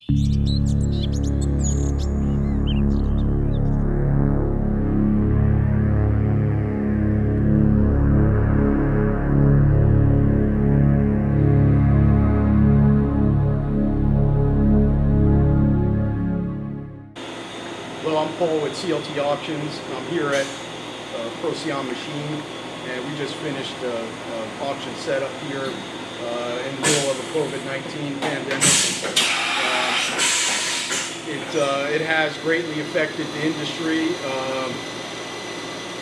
Hello, I'm Paul with CLT Auctions. I'm here at Procyon Machine, and we just finished auction setup here in the middle of a COVID-19 pandemic. It has greatly affected the industry.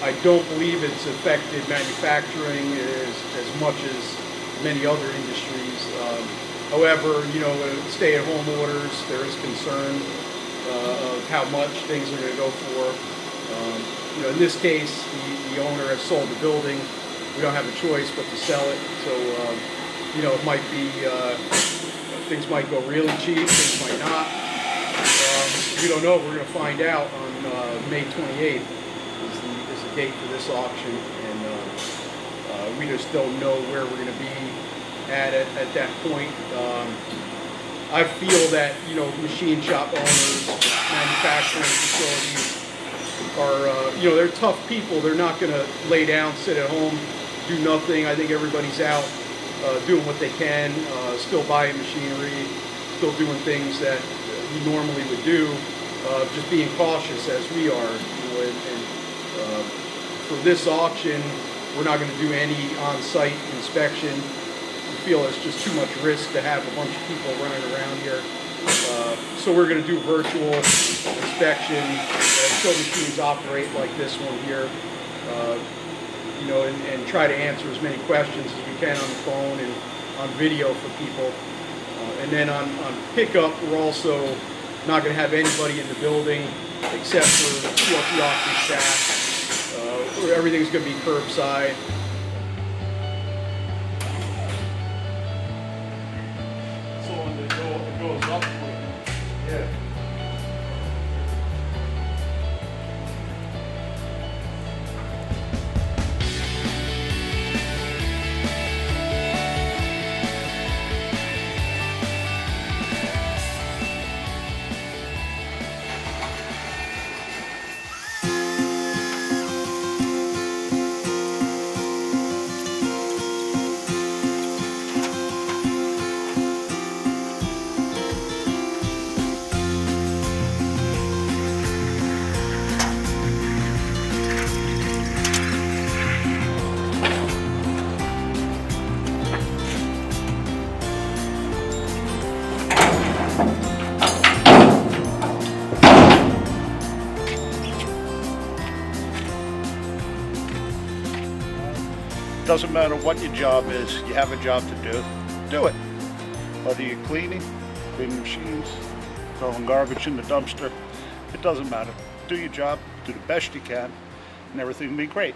I don't believe it's affected manufacturing as much as many other industries. However, you know, stay-at-home orders, there is concern of how much things are going to go for. You know, in this case, the owner has sold the building. We don't have a choice but to sell it. So, you know, it might be, things might go really cheap, things might not. We don't know. We're going to find out on May 28th is the date for this auction. And we just don't know where we're going to be at that point. I feel that, you know, machine shop owners, manufacturing facilities are, you know, they're tough people. They're not going to lay down, sit at home, do nothing. I think everybody's out doing what they can, still buying machinery, still doing things that you normally would do, just being cautious as we are. You know, and for this auction, we're not going to do any on-site inspection. We feel it's just too much risk to have a bunch of people running around here. So we're going to do virtual inspection, show machines operate like this one here, you know, and try to answer as many questions as we can on the phone and on video for people. And then on pickup, we're also not going to have anybody in the building except for the CLT auction staff. Everything's going to be curbside. It goes up with, yeah. Doesn't matter what your job is, you have a job to do it. Whether you're cleaning machines, throwing garbage in the dumpster, it doesn't matter. Do your job, do the best you can, and everything will be great.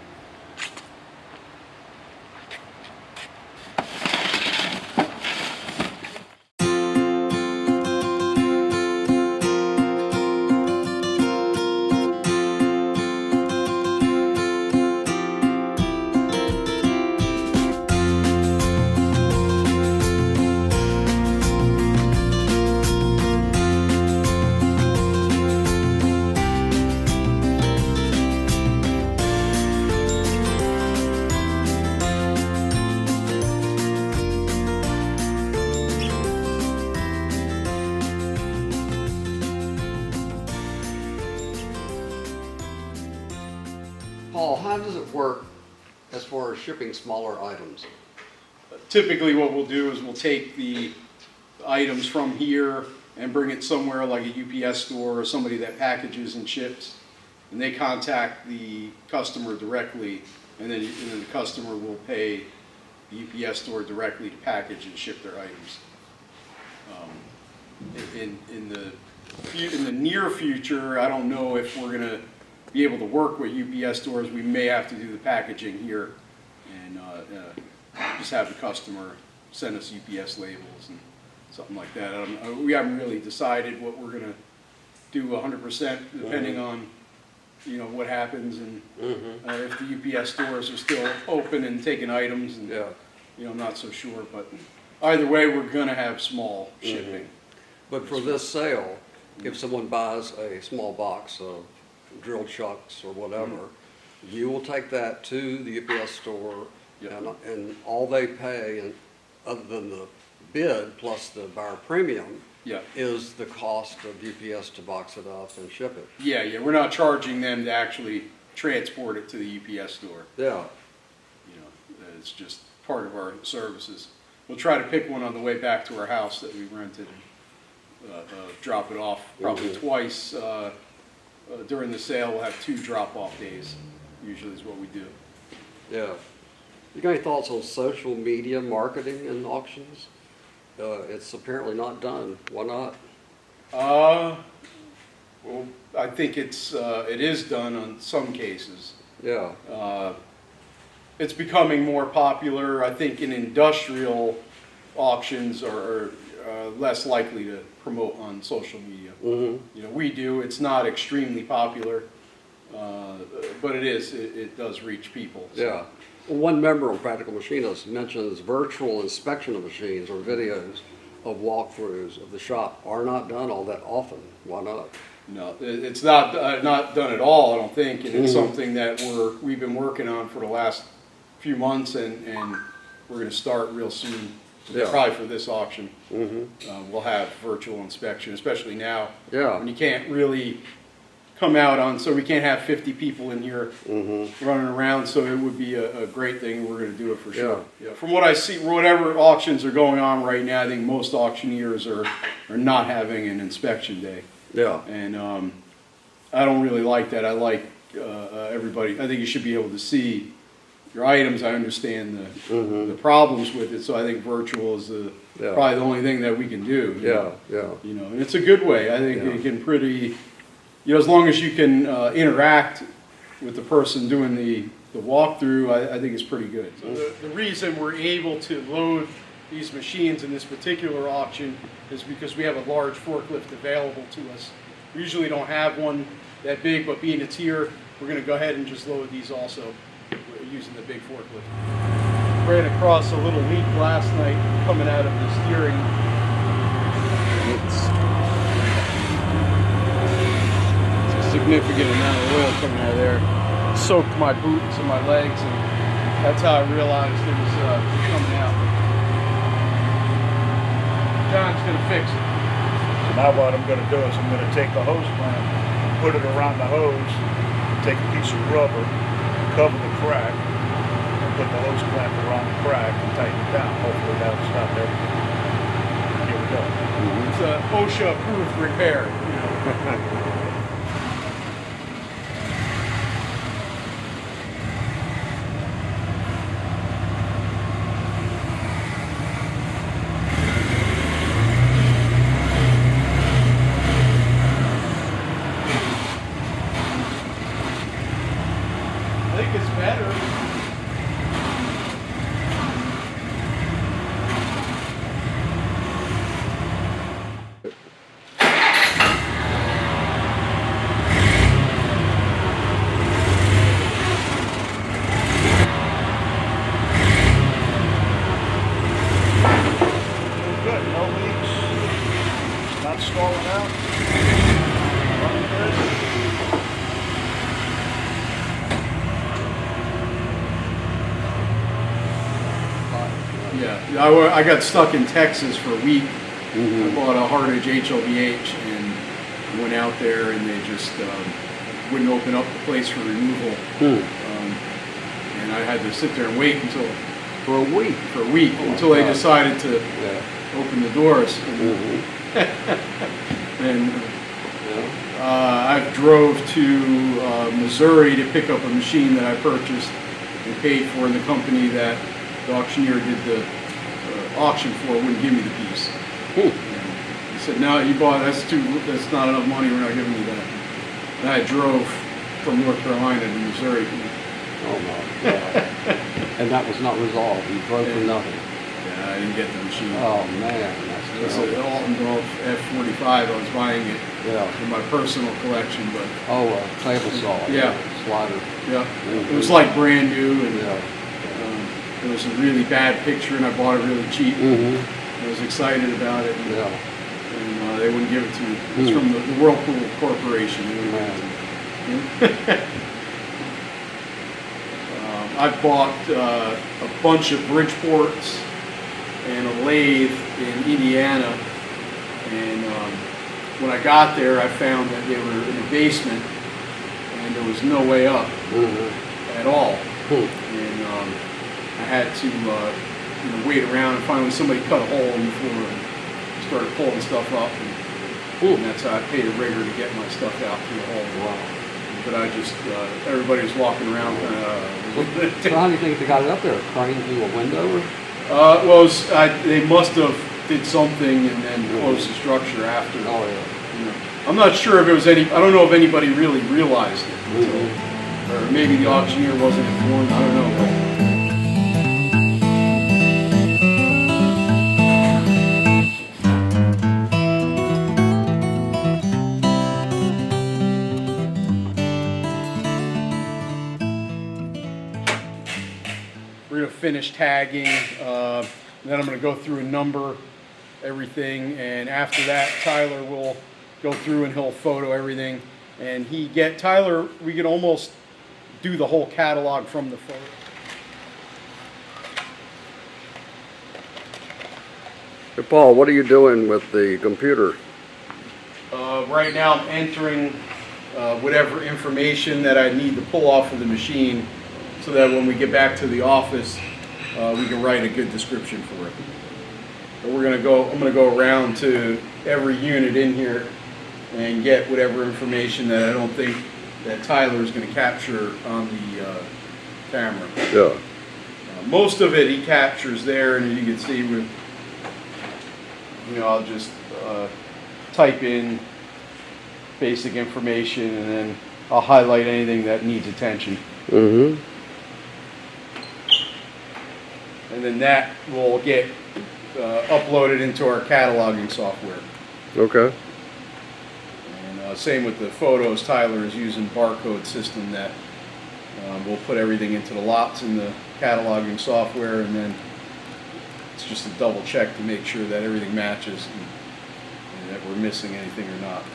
Paul, how does it work as far as shipping smaller items? Typically what we'll do is we'll take the items from here and bring it somewhere like a UPS store or somebody that packages and ships, and they contact the customer directly, and then the customer will pay the UPS store directly to package and ship their items. In the near future, I don't know if we're going to be able to work with UPS stores. We may have to do the packaging here and just have the customer send us UPS labels and something like that. We haven't really decided what we're going to do 100%, depending on, you know, what happens and if the UPS stores are still open and taking items. And, you know, I'm not so sure, but either way, we're going to have small shipping. But for this sale, if someone buys a small box of drill chucks or whatever, you will take that to the UPS store, Yeah. and all they pay, and other than the bid plus the buyer premium, Yeah. is the cost of UPS to box it up and ship it. Yeah, we're not charging them to actually transport it to the UPS store. Yeah, You know, it's just part of our services. We'll try to pick one on the way back to our house that we rented and drop it off probably twice. During the sale, we'll have 2 drop-off days, usually is what we do. yeah. You got any thoughts on social media marketing and auctions? It's apparently not done. Why not? Well, I think it is done on some cases. Yeah, It's becoming more popular. I think in industrial auctions are less likely to promote on social media. You know, we do. It's not extremely popular, but it does reach people. So. yeah. Well, one member of Practical Machinists mentions virtual inspection of machines or videos of walkthroughs of the shop are not done all that often. Why not? No, it's not done at all, I don't think, and it's something that we've been working on for the last few months, and we're going to start real soon. Yeah. Probably for this auction, we'll have virtual inspection, especially now. Yeah. When you can't really come out on, so we can't have 50 people in here running around, so it would be a great thing. We're going to do it for sure. Yeah. From what I see, whatever auctions are going on right now, I think most auctioneers are not having an inspection day. Yeah. And I don't really like that. I like everybody. I think you should be able to see your items. I understand the problems with it, so I think virtual is probably the only thing that we can do. You know, and it's a good way. I think it can pretty, you know, as long as you can interact with the person doing the walkthrough, I think it's pretty good. So the reason we're able to load these machines in this particular auction is because we have a large forklift available to us. We usually don't have one that big, but being it's here, we're going to go ahead and just load these also using the big forklift. Ran across a little leak last night coming out of the steering. It's a significant amount of oil coming out of there. It soaked my boots and my legs, and that's how I realized it was coming out. John's going to fix it. So now what I'm going to do is I'm going to take the hose clamp, put it around the hose, take a piece of rubber, cover the crack, and put the hose clamp around the crack and tighten it down. Hopefully that'll stop everything. Here we go. It's a OSHA-approved repair. You know. I think it's better. Good, no leaks. It's not stalling out. Running good. Yeah, I got stuck in Texas for a week. I bought a Hardage HLVH and went out there, and they just wouldn't open up the place for removal. And I had to sit there and wait until For a week. until they decided to open the doors. And I drove to Missouri to pick up a machine that I purchased and paid for, and the company that the auctioneer did the auction for wouldn't give me the piece. He said, "No, you bought that's not enough money. We're not giving you that." And I drove from North Carolina to Missouri. Oh my God. And that was not resolved. You drove for nothing. Yeah, I didn't get the machine. Oh man, It's that's an terrible. Alton Golf F45. I was buying it Yeah. in my personal collection, but Oh, table saw. Yeah. Slider. yeah, it was like brand new, and Yeah. it was a really bad picture, and I bought it really cheap. Mm-hmm. I was excited about it. Yeah. And they wouldn't give it to me. It's from the Whirlpool Corporation. They wouldn't give it to me. I bought a bunch of Bridgeports and a lathe in Indiana, and when I got there, I found that they were in the basement, and there was no way up at all. And I had to wait around, and finally somebody cut a hole in the floor and started pulling stuff up, and that's how I paid a rigger to get my stuff out through the hole. Wow. But I just, everybody was walking around. So how do you think they got it up there? A crane through a window? Or? Well, they must have did something and then closed the structure after. Oh, yeah. I'm not sure if it was I don't know if anybody really realized it until, or maybe the auctioneer wasn't informed. I don't know. We're going to finish tagging, then I'm going to go through and number everything, and after that Tyler will go through and he'll photo everything, and Tyler, we can almost do the whole catalog from the photo. Hey, Paul, what are you doing with the computer? Right now I'm entering whatever information that I need to pull off of the machine, so that when we get back to the office, we can write a good description for it. But I'm gonna go around to every unit in here and get whatever information that I don't think that Tyler is gonna capture on the camera. Yeah. Most of it he captures there, and you can see with, I'll just type in basic information, and then I'll highlight anything that needs attention. Mm-hmm. And then that will get uploaded into our cataloging software. Okay. And same with the photos. Tyler is using barcode system that we'll put everything into the lots in the cataloging software, and then it's just a double check to make sure that everything matches and that we're missing anything or not.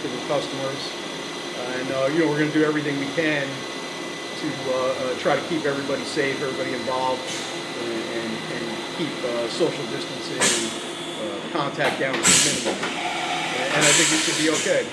With customers, and we're going to do everything we can to try to keep everybody safe, everybody involved, and keep social distancing and contact down to the minimum. And I think it should be okay.